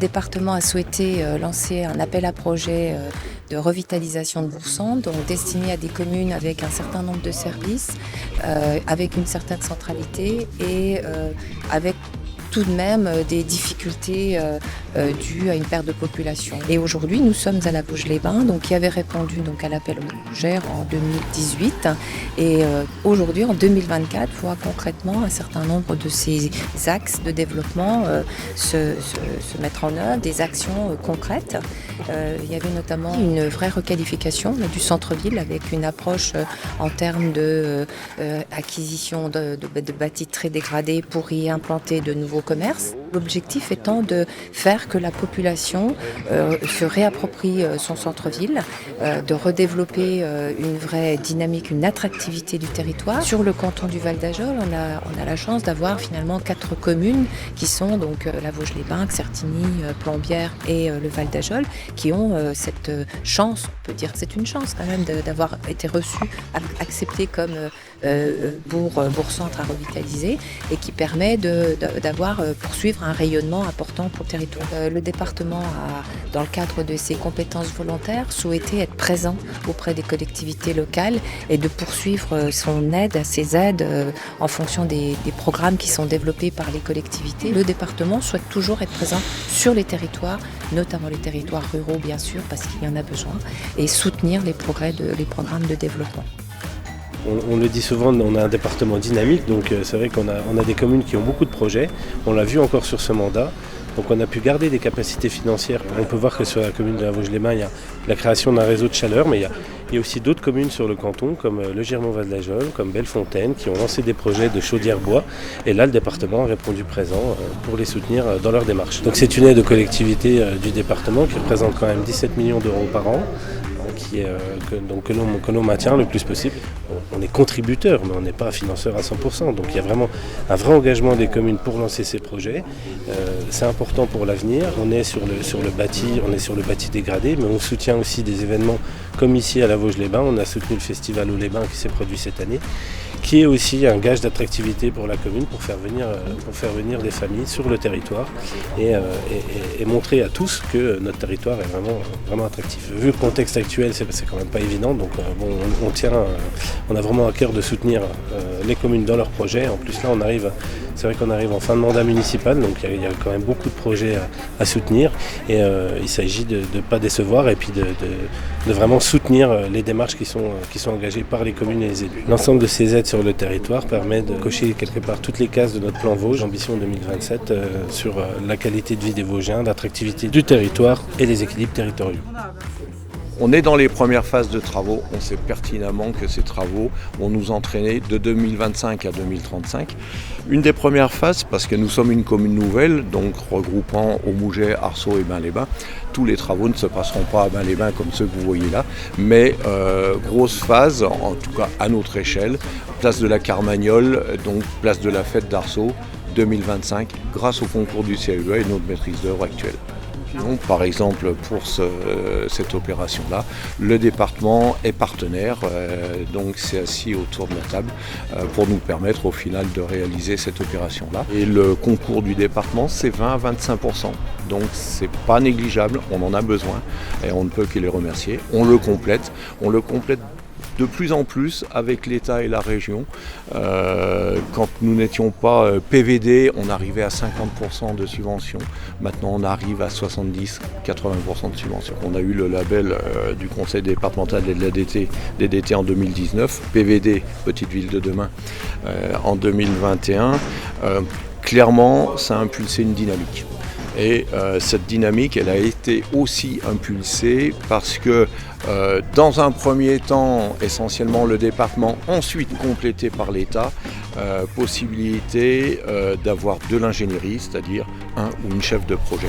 département a souhaité lancer un appel à projet de revitalisation de Bourg-Centre, donc destiné à des communes avec un certain nombre de services, avec une certaine centralité et avec tout de même des difficultés dues à une perte de population. Et aujourd'hui, nous sommes à la Vosges-les-Bains, qui avait répondu à l'appel au projet en 2018. Et aujourd'hui, en 2024, voit concrètement un certain nombre de ces axes de développement se mettre en œuvre, des actions concrètes. Il y avait notamment une vraie requalification du centre-ville avec une approche en termes d'acquisition de bâtis très dégradés pour y implanter de nouveaux commerces. L'objectif étant de faire que la population se réapproprie son centre-ville, de redévelopper une vraie dynamique, une attractivité du territoire. Sur le canton du Val d'Ajol, on a la chance d'avoir finalement 4 communes qui sont la Vosges-les-Bains, Certigny, Plombières et le Val d'Ajol, qui ont cette chance, on peut dire que c'est une chance quand même d'avoir été reçus, acceptés comme Bourg-Centre à revitaliser et qui permet d'avoir poursuivre un rayonnement important pour le territoire. Le département a, dans le cadre de ses compétences volontaires, souhaité être présent auprès des collectivités locales et de poursuivre ses aides en fonction des programmes qui sont développés par les collectivités. Le département souhaite toujours être présent sur les territoires, notamment les territoires ruraux bien sûr, parce qu'il y en a besoin, et soutenir les programmes de développement. On le dit souvent, on a un département dynamique, donc c'est vrai qu'on a des communes qui ont beaucoup de projets. On l'a vu encore sur ce mandat. Donc on a pu garder des capacités financières. On peut voir que sur la commune de la Vosges-les-Bains, il y a la création d'un réseau de chaleur, mais il y a aussi d'autres communes sur le canton, comme le Girmont-Val d'Ajol, comme Bellefontaine, qui ont lancé des projets de chaudière bois. Et là, le département a répondu présent pour les soutenir dans leur démarche. Donc c'est une aide aux collectivités du département qui représente quand même 17 millions d'euros par an. Que l'on maintient le plus possible. On est contributeur, mais on n'est pas financeur à 100%. Donc il y a vraiment un vrai engagement des communes pour lancer ces projets. C'est important pour l'avenir. On est sur le bâti dégradé, mais on soutient aussi des événements comme ici à la Vosges-les-Bains. On a soutenu le festival aux les Bains qui s'est produit cette année, qui est aussi un gage d'attractivité pour la commune pour faire venir des familles sur le territoire et montrer à tous que notre territoire est vraiment attractif. Vu le contexte actuel, c'est quand même pas évident, donc on a vraiment à cœur de soutenir les communes dans leurs projets. En plus là, c'est vrai qu'on arrive en fin de mandat municipal, donc il y a quand même beaucoup de projets à soutenir et il s'agit de ne pas décevoir et puis de vraiment soutenir les démarches qui sont engagées par les communes et les élus. L'ensemble de ces aides sur le territoire permet de cocher quelque part toutes les cases de notre plan Vosges, ambition 2027, sur la qualité de vie des Vosgiens, l'attractivité du territoire et les équilibres territoriaux. On est dans les premières phases de travaux, on sait pertinemment que ces travaux vont nous entraîner de 2025 à 2035. Une des premières phases, parce que nous sommes une commune nouvelle, donc regroupant Aumouget, Arceaux et Bains-les-Bains, tous les travaux ne se passeront pas à Bains-les-Bains comme ceux que vous voyez là, mais grosse phase, en tout cas à notre échelle, place de la Carmagnole, donc place de la Fête d'Arceaux, 2025, grâce au concours du CAUE et notre maîtrise d'œuvre actuelle. Donc, par exemple, pour cette opération-là, le département est partenaire, donc c'est assis autour de la table pour nous permettre au final de réaliser cette opération-là. Et le concours du département, c'est 20 à 25%. Donc c'est pas négligeable, on en a besoin et on ne peut que les remercier. On le complète de plus en plus avec l'État et la région. Quand nous n'étions pas PVD, on arrivait à 50% de subvention. Maintenant, on arrive à 70-80% de subvention. On a eu le label du Conseil départemental de l'ADT en 2019, PVD, Petite Ville de Demain, en 2021. Clairement, ça a impulsé une dynamique. Et cette dynamique, elle a été aussi impulsée parce que dans un premier temps, essentiellement le département, ensuite complété par l'État, possibilité d'avoir de l'ingénierie, c'est-à-dire un ou une chef de projet.